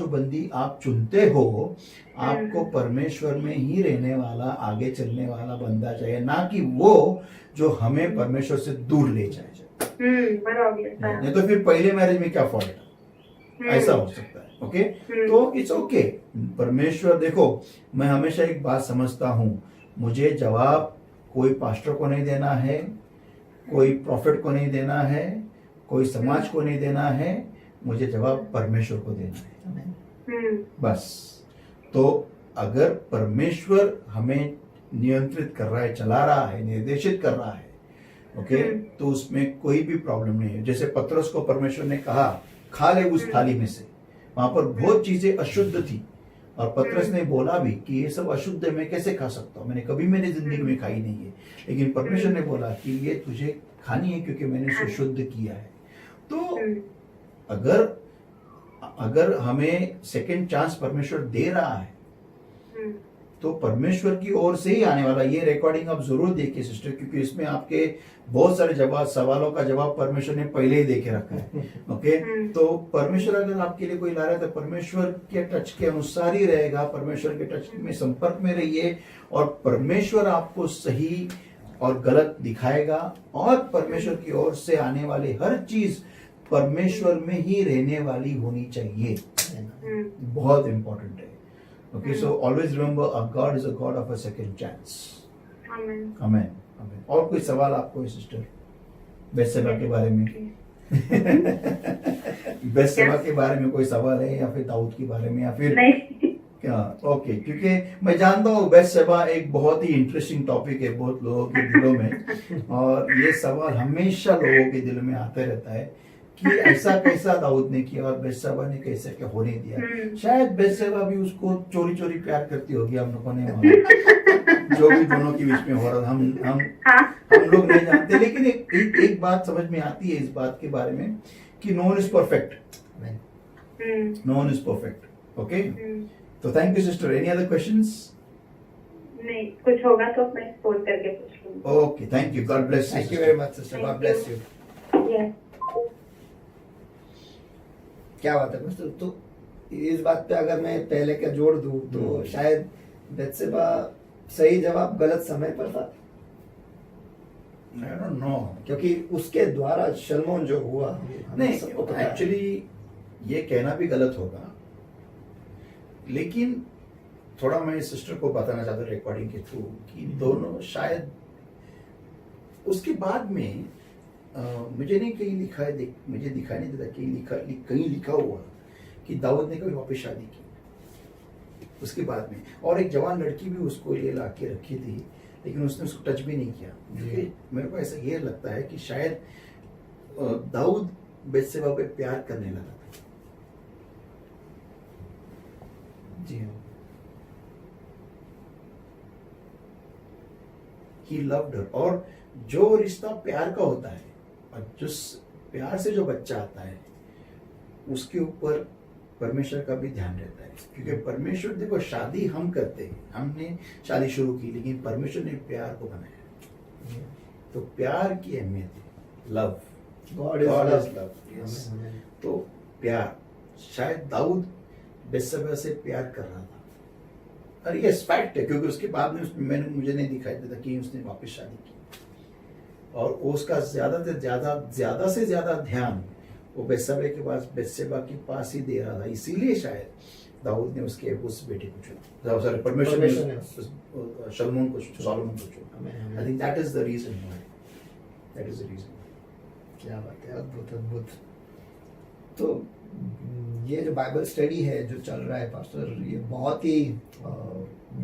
बंदी आप चुनते हो, आपको परमेश्वर में ही रहने वाला, आगे चलने वाला बंदा चाहिए, ना कि वो जो हमें परमेश्वर से दूर ले जाए। नहीं तो फिर पहले मैरिज में क्या फॉल्ट है, ऐसा हो सकता है। ओके तो इट्स ओके। परमेश्वर देखो, मैं हमेशा एक बात समझता हूं, मुझे जवाब कोई पास्टर को नहीं देना है, कोई प्रॉफिट को नहीं देना है, कोई समाज को नहीं देना है, मुझे जवाब परमेश्वर को देना है बस। तो अगर परमेश्वर हमें नियंत्रित कर रहा है, चला रहा है, निर्देशित कर रहा है, ओके तो उसमें कोई भी प्रॉब्लम नहीं है। जैसे पतरस को परमेश्वर ने कहा खा ले उस थाली में से, वहां पर बहुत चीजें अशुद्ध थी और पतरस ने बोला भी कि ये सब अशुद्ध है, मैं कैसे खा सकता हूँ, मैंने कभी मेरी जिंदगी में खाई नहीं है। लेकिन परमेश्वर ने बोला कि ये तुझे खानी है क्योंकि मैंने इसे शुद्ध किया है। तो अगर हमें सेकेंड चांस परमेश्वर दे रहा है तो परमेश्वर की ओर से ही आने वाला। ये रिकॉर्डिंग आप जरूर देखिए सिस्टर, क्योंकि इसमें आपके बहुत सारे सवालों का जवाब परमेश्वर ने पहले ही देके रखा है। ओके तो परमेश्वर अगर आपके लिए कोई ला रहा है तो परमेश्वर के टच के अनुसार ही रहेगा। परमेश्वर के टच में संपर्क में रहिए और परमेश्वर आपको सही और गलत दिखाएगा। और परमेश्वर की ओर से आने वाली हर चीज परमेश्वर में ही रहने वाली होनी चाहिए, बहुत इंपॉर्टेंट है। Okay, so always remember, our God is a God of a second chance. Amen. Amen. Amen. और कोई सवाल आपको सिस्टर बेतशबा के बारे में? बेतशबा के बारे में कोई सवाल है या फिर दाऊद के बारे में या फिर नहीं? क्या? ओके क्योंकि मैं जानता हूँ बेतशबा एक बहुत ही इंटरेस्टिंग टॉपिक है बहुत लोगों के दिलों में, और ये सवाल हमेशा लोगों के दिल में आते रहता है कि ऐसा कैसा दाऊद ने किया और बेतशबा ने कैसे क्या होने दिया। शायद बेतशबा भी उसको चोरी चोरी प्यार करती होगी, हम लोगों ने जो भी दोनों के बीच में हो रहा हम लोग नहीं जानते। लेकिन एक बात समझ में आती है इस बात के बारे में कि no one is perfect, no one is perfect. Okay तो thank you sister. Any other questions? नहीं, कुछ होगा तो मैं फोन करके पूछ लूंगी। Okay thank you, God bless you. Thank you very much sister, God bless you. क्या बात है दोस्तों। तो इस बात पे अगर मैं पहले का जोड़ दूं तो शायद बेतशबा सही जवाब गलत समय पर था, आई डोंट नो। क्योंकि उसके द्वारा शलमोन जो हुआ हमें नहीं, सबको पता है। एक्चुअली ये कहना भी गलत होगा, लेकिन थोड़ा मैं सिस्टर को बताना चाहता हूँ रिकॉर्डिंग के थ्रू कि दोनों शायद उसके बाद में मुझे नहीं कहीं लिखा है, मुझे दिखाई नहीं देता कहीं लिखा हुआ कि दाऊद ने कभी वापस शादी की उसके बाद में, और एक जवान लड़की भी उसको ये ला के रखी थी, लेकिन उसने उसको टच भी नहीं किया। क्योंकि मेरे को ऐसा ये लगता है कि शायद दाऊद बेतशेबा पे प्यार करने लगा था। जी हाँ। He loved her। और जो रिश्ता प्यार का होता है और जिस प्यार से जो बच्चा आता है उसके ऊपर परमेश्वर का भी ध्यान रहता है, क्योंकि परमेश्वर, देखो शादी हम करते हैं, हमने शादी शुरू की, लेकिन परमेश्वर ने प्यार को बनाया। तो प्यार की अहमियत है, love, God is God is love। love, yes। Amen, amen। तो प्यार, शायद दाऊद बेतशेबा से प्यार कर रहा था, और ये फैक्ट है, क्योंकि उसके बाद में मुझे नहीं दिखाई देता कि उसने वापस शादी की, और उसका ज्यादा से ज्यादा ध्यान वो बेतशेबा के पास ही दे रहा था। इसीलिए शायद दाऊद ने उसके उस बेटे को चुना, सॉरी परमेश्वर ने सॉलोमन को चुना। I think that is the reason why, that is the reason. क्या बात है, अद्भुत अद्भुत। तो ये जो बाइबल स्टडी है जो चल रहा है पास्टर, ये बहुत ही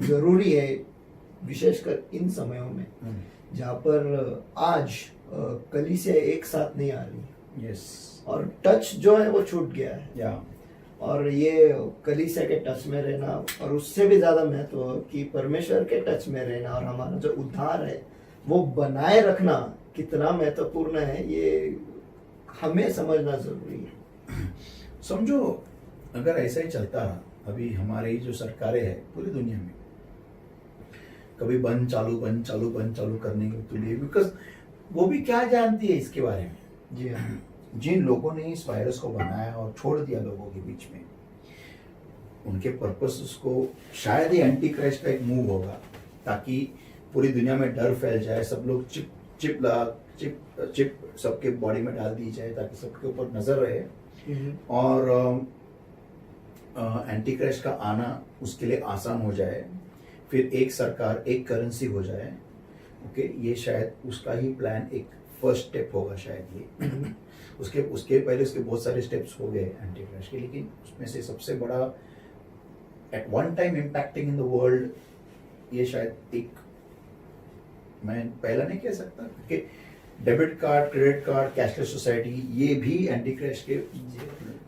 जरूरी है, विशेषकर इन समयों में जहाँ पर आज कलीसिया एक साथ नहीं आ रही। यस। और टच जो है वो छूट गया है, या और ये कलीसिया के टच में रहना, और उससे भी ज्यादा महत्व कि परमेश्वर के टच में रहना और हमारा जो उद्धार है वो बनाए रखना कितना महत्वपूर्ण है, ये हमें समझना जरूरी है। समझो, अगर ऐसा ही चलता रहा, अभी हमारी जो सरकारें हैं पूरी दुनिया में कभी बंद चालू करने के लिए, बिकॉज वो भी क्या जानती है इसके बारे में। जी हाँ। जिन लोगों ने इस वायरस को बनाया और छोड़ दिया लोगों के बीच में, उनके पर्पस उसको शायद ही एंटी क्राइस्ट का एक मूव होगा, ताकि पूरी दुनिया में डर फैल जाए, सब लोग चिप सबके बॉडी में डाल दी जाए ताकि सबके ऊपर नजर रहे, और एंटी क्राइस्ट का आना उसके लिए आसान हो जाए, फिर एक सरकार एक करेंसी हो जाए। ओके, ये शायद उसका ही प्लान, एक फर्स्ट स्टेप होगा शायद ये। उसके पहले उसके बहुत सारे स्टेप्स हो गए एंटी क्राइस्ट के, लेकिन उसमें से सबसे बड़ा at one time impacting in the world, ये शायद एक, मैं पहला नहीं कह सकता कि debit card, credit card, cashless society, ये भी एंटी क्राइस्ट के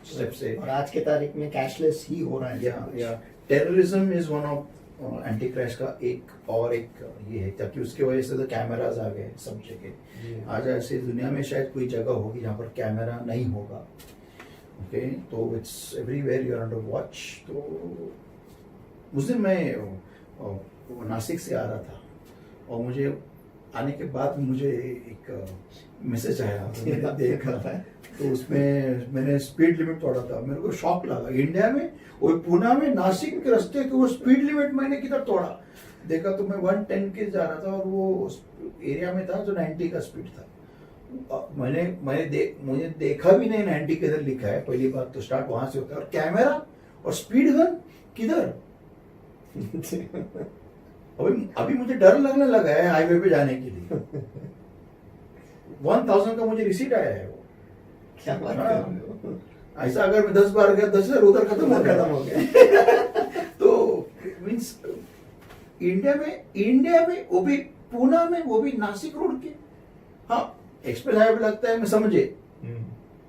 स्टेप से, और आज के तारीख में कैशलेस ही हो रहा है। या terrorism is one of anti Christ का एक ये है, ताकि उसके वजह से तो कैमराज आ गए सब जगह। आज ऐसे दुनिया में शायद कोई जगह होगी जहाँ पर कैमरा नहीं होगा। ओके, तो it's everywhere you are under watch. तो उस दिन मैं नासिक से आ रहा था, और मुझे आने के बाद मुझे एक मैसेज आया, तो मैंने देखा था, तो उसमें मैंने स्पीड लिमिट तोड़ा था। मेरे को शॉक लगा, इंडिया में वो पुणे में नासिक के रास्ते के वो स्पीड लिमिट मैंने किधर तोड़ा। देखा तो मैं 110 के जा रहा था, और वो एरिया में था जो 90 का स्पीड था। मुझे देखा भी नहीं 90 किधर लिखा है, पहली बात तो स्टार्ट वहां से होता है, और कैमरा और स्पीड गन किधर। अभी मुझे डर लगने लगा है हाईवे पे जाने के लिए। 1000 का मुझे रिसीट आया है। वो क्या बात कर रहे हो? ऐसा अगर मैं 10 बार गया, 10,000 उधर खत्म हो गया। तो मीन्स इंडिया में वो भी पुणे में, वो भी नासिक रोड के, हाँ एक्सप्रेस हाईवे लगता है, मैं समझे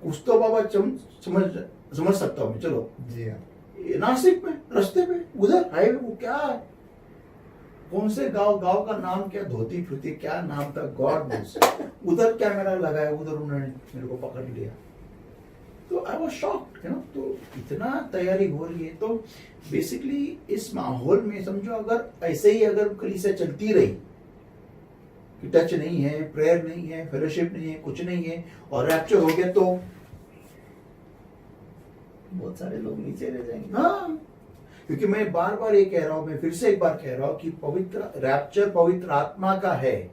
कुछ तो बाबा समझ सकता हूँ मैं, चलो। जी हाँ। नासिक में रास्ते पे उधर हाईवे, वो क्या है, कौन से गांव का नाम क्या, धोती फुती क्या नाम था, गॉड नोस। उधर कैमरा लगाया, उधर उन्होंने मेरे को पकड़ लिया। तो I was shocked, you know. तो इतना तैयारी हो रही है, तो बेसिकली इस माहौल में समझो, अगर ऐसे ही अगर कलीसिया चलती रही कि टच नहीं है, प्रेयर नहीं है, फेलोशिप नहीं है, कुछ नहीं है, और रैप्चर हो गया, तो बहुत सारे लोग नीचे रह जाएंगे। हाँ, क्योंकि मैं बार बार ये कह रहा हूं, मैं फिर से एक बार कह रहा हूं कि पवित्र रैप्चर पवित्र आत्मा का है,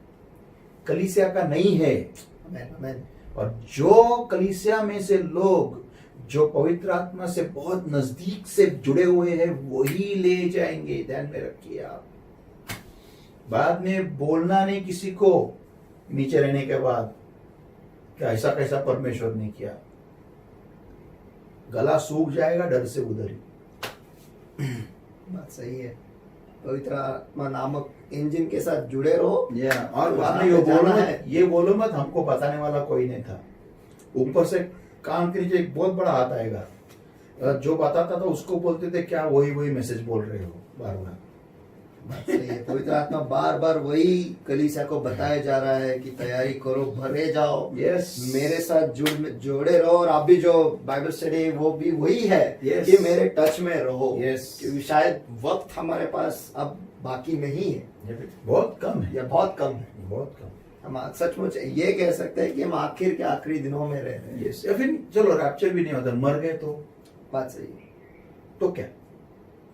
कलीसिया का नहीं है। आमेन, आमेन। और जो कलीसिया में से लोग जो पवित्र आत्मा से बहुत नजदीक से जुड़े हुए हैं वही ले जाएंगे। ध्यान में रखिए आप, बाद में बोलना नहीं किसी को नीचे रहने के बाद क्या ऐसा कैसा परमेश्वर ने किया, गला सूख जाएगा डर से उधर ही। बात सही है। पवित्र आत्मा नामक इंजन के साथ जुड़े रहो। और वहाँ उसने पे जाना है। ये बोलो मत हमको बताने वाला कोई नहीं था, ऊपर से कान के नीचे एक बहुत बड़ा हाथ आएगा, जो बताता था उसको बोलते थे क्या वही मैसेज बोल रहे हो बार बार। बात सही है। पवित्र आत्मा बार बार वही कलीसिया को बताया जा रहा है कि तैयारी करो, भरे जाओ, Yes. मेरे साथ जोड़े रहो। और आप भी जो बाइबल स्टडी वो भी वही है Yes. कि मेरे टच में रहो। Yes. क्योंकि शायद वक्त हमारे पास अब बाकी नहीं है बहुत कम है, या बहुत कम है। बहुत कम। हम सचमुच ये कह सकते हैं कि हम आखिर के आखिरी दिनों में रह रहे हैं। यस, या फिर चलो रैप्चर भी नहीं होता, मर गए तो बात सही है। तो क्या,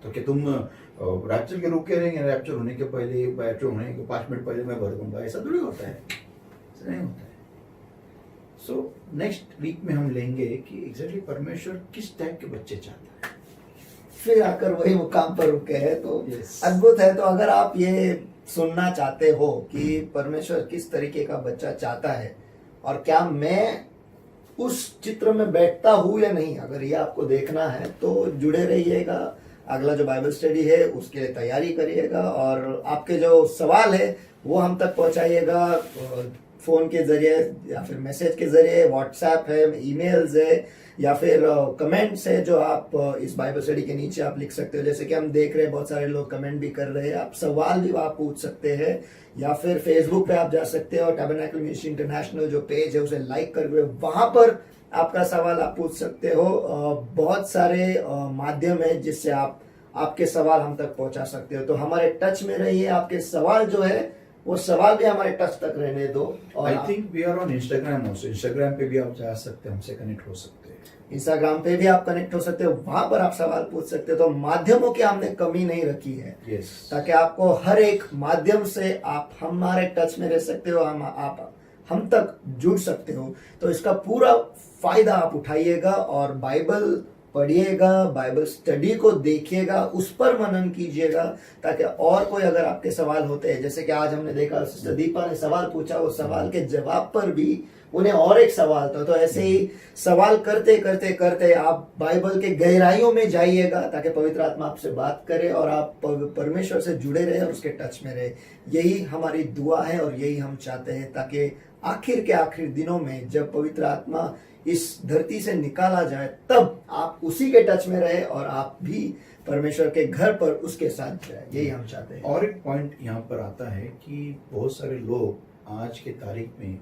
तो क्या तुम रैप्चर के रुके रहेंगे? रैप्चर होने के पहले, रैप्चर होने के 5 मिनट पहले मैं भर दूंगा, ऐसा थोड़ी होता है, ऐसा नहीं होता है। सो नेक्स्ट वीक में हम लेंगे कि एग्जैक्टली परमेश्वर किस टाइप के बच्चे चाहता है। फिर आकर वही मुकाम पर रुके हैं तो Yes. अद्भुत है। तो अगर आप ये सुनना चाहते हो कि परमेश्वर किस तरीके का बच्चा चाहता है और क्या मैं उस चित्र में बैठता हूँ या नहीं, अगर ये आपको देखना है तो जुड़े रहिएगा। अगला जो बाइबल स्टडी है उसके लिए तैयारी करिएगा और आपके जो सवाल है वो हम तक पहुंचाइएगा, फोन के जरिए या फिर मैसेज के जरिए, व्हाट्सएप है, ईमेल्स है या फिर कमेंट्स है जो आप इस बाइबल स्टडी के नीचे आप लिख सकते हो। जैसे कि हम देख रहे हैं बहुत सारे लोग कमेंट भी कर रहे हैं, आप सवाल भी आप पूछ सकते हैं या फिर फेसबुक पे आप जा सकते हो, टैबरनैकल मिनिस्ट्री इंटरनेशनल जो पेज है उसे लाइक करके वहां पर आपका सवाल आप पूछ सकते हो। बहुत सारे माध्यम है जिससे आप आपके सवाल हम तक पहुंचा सकते हो। तो हमारे टच में रहिए, आपके सवाल जो है वो सवाल भी हमारे टच तक रहने दो। और I think we are on Instagram also, Instagram पे भी आप जा सकते हैं, हमसे कनेक्ट हो सकते हैं। इंस्टाग्राम पे भी आप कनेक्ट हो सकते हो, वहां पर आप सवाल पूछ सकते हो। तो माध्यमों की हमने कमी नहीं रखी है यस, ताकि आपको हर एक माध्यम से आप हमारे टच में रह सकते हो, आप हम तक जुड़ सकते हो। तो इसका पूरा फायदा आप उठाइएगा और बाइबल पढ़िएगा, बाइबल स्टडी को देखिएगा, उस पर मनन कीजिएगा ताकि और कोई अगर आपके सवाल होते हैं, जैसे कि आज हमने देखा सिस्टर दीपा ने सवाल पूछा, वो सवाल के जवाब पर भी उन्हें और एक सवाल था। तो ऐसे ही सवाल करते करते करते आप बाइबल के गहराइयों में जाइएगा ताकि पवित्र आत्मा आपसे बात करे और आप परमेश्वर से जुड़े रहे और उसके टच में रहे। यही हमारी दुआ है और यही हम चाहते हैं ताकि आखिर के आखिर दिनों में जब पवित्र आत्मा इस धरती से निकाला जाए तब आप उसी के टच में रहे और आप भी परमेश्वर के घर पर उसके साथ जाए। यही हम चाहते हैं। और एक पॉइंट यहाँ पर आता है कि बहुत सारे लोग आज के तारीख में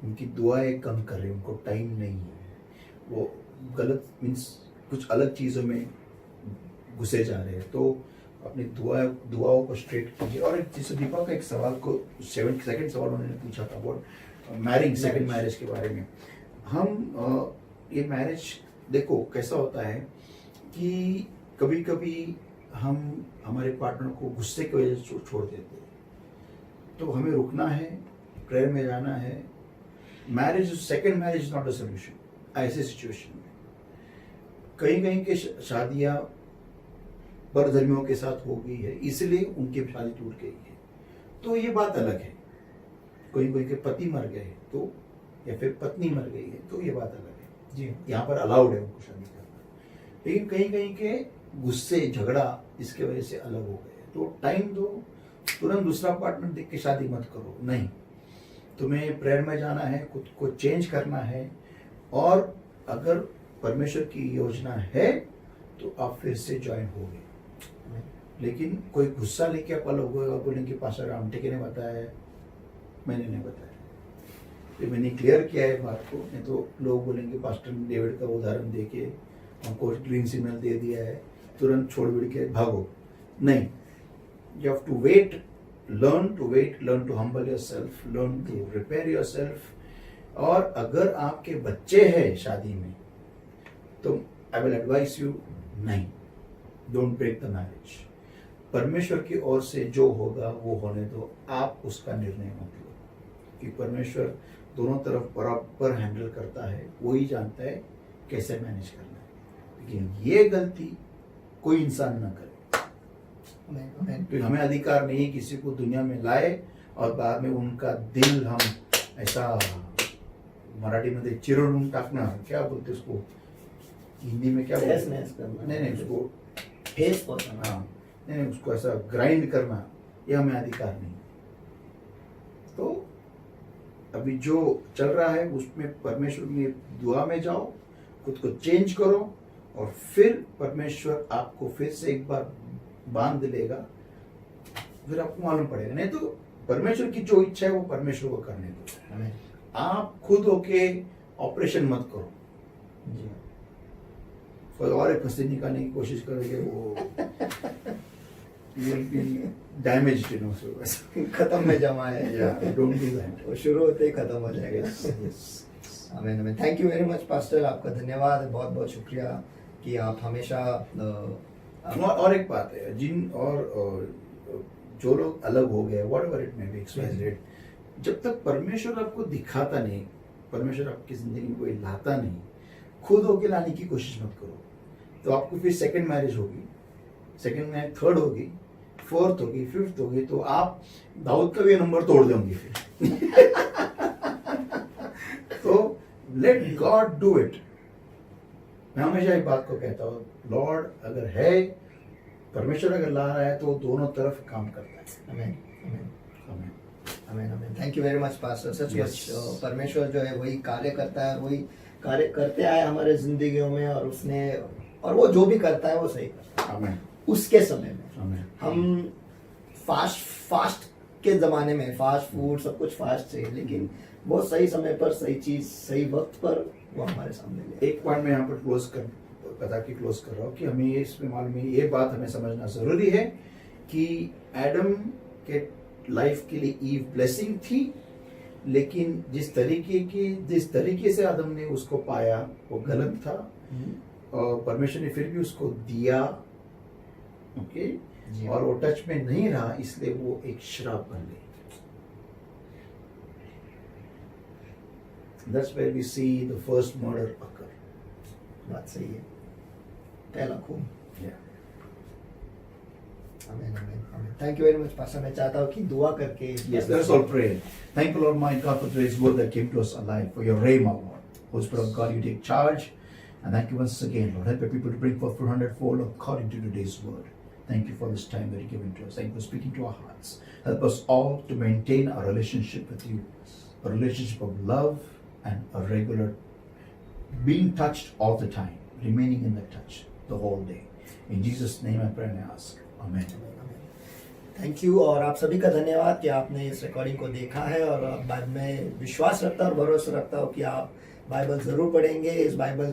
उनकी दुआएं कम कर रहे हैं, उनको टाइम नहीं है, वो गलत मीन्स कुछ अलग चीज़ों में घुसे जा रहे हैं। तो अपनी दुआओं को स्ट्रेट कीजिए। और एक जैसे दीपा का एक सवाल को सेकंड सवाल उन्होंने पूछा था अबाउट मैरिज, सेकंड मैरिज के बारे में। हम ये मैरिज देखो कैसा होता है कि कभी कभी हम हमारे पार्टनर को गुस्से की वजह से छोड़ देते हैं, तो हमें रुकना है, प्रेयर में जाना है। Marriage, second marriage is not a solution. ऐसे सिचुएशन में कहीं कहीं के शादियां परधर्मियों के साथ हो गई है, इसलिए उनकी शादी टूट गई है, तो ये बात अलग है। कोई कोई के पति मर गए तो या फिर पत्नी मर गई है तो ये बात अलग है जी, यहाँ पर अलाउड है उनको शादी करना। लेकिन कहीं कहीं के गुस्से, झगड़ा इसके वजह से अलग हो गए, तो टाइम दो, तुरंत दूसरा पार्टनर देख के शादी मत करो। नहीं, तुम्हें प्रेयर में जाना है, खुद को चेंज करना है, और अगर परमेश्वर की योजना है तो आप फिर से ज्वाइन होगे। लेकिन कोई गुस्सा लेके आप अलग होगा, बोलेंगे पास्टर आमटे ने बताया है, मैंने नहीं बताया। तो मैंने क्लियर किया है बात को, नहीं तो लोग बोलेंगे पास्टर ने डेविड का उदाहरण दे के हमको ग्रीन सिग्नल दे दिया है, तुरंत छोड़ बिड़ के भागो। नहीं, you have to wait, learn to humble yourself, learn to prepare yourself। और अगर आपके बच्चे हैं शादी में तो आई विल एडवाइस यू नहीं, डोंट ब्रेक द मैरिज। परमेश्वर की ओर से जो होगा वो होने दो, आप उसका निर्णय मत लो, कि परमेश्वर दोनों तरफ बराबर हैंडल करता है, वो ही जानता है कैसे मैनेज करना है। लेकिन ये गलती कोई इंसान ना करे, क्योंकि हमें अधिकार नहीं है किसी को दुनिया में लाए और बाद में उनका दिल हम ऐसा, मराठी में चिरून टाकना, क्या बोलते उसको हिंदी में, क्या बोलते? नहीं उसको ठेस पहुंचाना। हाँ, नहीं उसको ऐसा ग्राइंड करना, ये हमें अधिकार नहीं। तो अभी जो चल रहा है उसमें परमेश्वर में दुआ में जाओ, खुद को चेंज करो, और फिर परमेश्वर आपको फिर से एक बार बांध लेगा, फिर आपको मालूम पड़ेगा। नहीं तो परमेश्वर की जो इच्छा है वो परमेश्वर को करने दो, आप खुद होके ऑपरेशन मत करो। कोई और एक फंसे निकालने की कोशिश करोगे, वो डैमेज, खत्म में जमा है। Don't do that. वो शुरू होते ही खत्म हो जाएगा। आमीन आमीन। Thank you very much pastor, आपका धन्यवाद, बहुत बहुत शुक्रिया कि आप हमेशा और एक बात है, जिन और जो लोग अलग हो गए, whatever it may be, express, जब तक परमेश्वर आपको दिखाता नहीं, परमेश्वर आपकी जिंदगी में कोई लाता नहीं, खुद होके लाने की कोशिश मत करो। तो आपको फिर सेकंड मैरिज होगी, सेकंड में थर्ड होगी, फोर्थ होगी, फिफ्थ होगी, तो आप दाऊद का भी नंबर तोड़ दोगे फिर। तो लेट गॉड डू इट। मैं हमेशा एक बात को कहता हूँ, लॉर्ड अगर है, परमेश्वर अगर ला रहा है तो दोनों तरफ काम करता है। आमीन आमीन आमीन। आमीन आमीन। Thank you very much pastor. सच परमेश्वर जो है वही कार्य करता है, वही कार्य करते आए हमारे जिंदगियों में, और उसने, और वो जो भी करता है वो सही करता है। आमीन। उसके समय में आमीन। हम फास्ट के ज़माने में फास्ट फूड सब कुछ फास्ट चाहिए, लेकिन वो सही समय पर सही चीज़ सही वक्त पर वो हमारे सामने ले। एक पॉइंट मैं यहाँ पर बता के क्लोज कर रहा हूँ कि हमें ये इसमें मालूम है, ये बात हमें समझना ज़रूरी है कि एडम के लाइफ के लिए ईव ब्लेसिंग थी, लेकिन जिस तरीके से आदम ने उसको पाया वो गलत था, और परमेश्वर ने फिर भी उसको दिया, ओके, और वो टच में नहीं रहा, इसलिए वो एक श्राप बन गई। That's where we see the first murder occur. बात सही है, पहला खून। Yeah. आमीन आमीन आमीन। Thank you very much pastor. मैं चाहता हूँ कि दुआ करके Yes, let us all pray. Thank you, Lord my God, for today's word that came to us alive, for your rhema, Lord. Holy Spirit of God, you take charge. And thank you once again, Lord. Help your people to bring forth 100-fold according to today's word. Thank you for this time that you've given to us. Thank you for speaking to our hearts. Help us all to maintain our relationship with you, a relationship of love and a regular being touched all the time, remaining in that touch the whole day. In Jesus' name I pray and I ask. Amen. Thank you, और आप सभी का धन्यवाद कि आपने इस रिकॉर्डिंग को देखा है, और बाद में विश्वास रखता और भरोसा रखता हूँ कि आप बाइबल ज़रूर पढ़ेंगे, इस बाइबल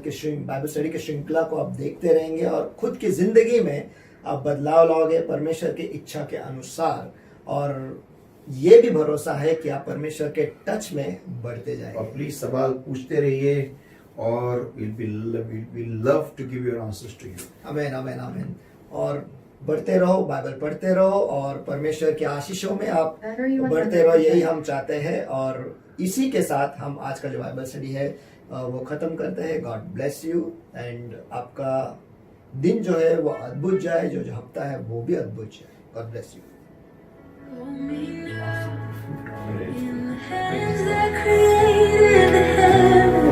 स्टडी के श्रृंखला को आप देखते रहेंगे, और खुद की ज़िंदगी में आप बदलाव लाओगे परमेश्वर की इच्छा के अनुसार, और ये भी भरोसा है कि आप परमेश्वर के टच में बढ़ते जाएंगे। और प्लीज सवाल पूछते रहिए, और we'll love to give your answers to you. आमीन आमीन आमीन। और बढ़ते रहो, बाइबल पढ़ते रहो, और परमेश्वर के आशीषों में आप बढ़ते रहो, यही हम चाहते हैं। और इसी के साथ हम आज का जो बाइबल स्टडी है वो ख़त्म करते हैं। गॉड ब्लेस यू, एंड आपका दिन जो है वो अद्भुत जाए, जो हफ्ता है वो भी अद्भुत जाए। God bless you. In the hands that created the heaven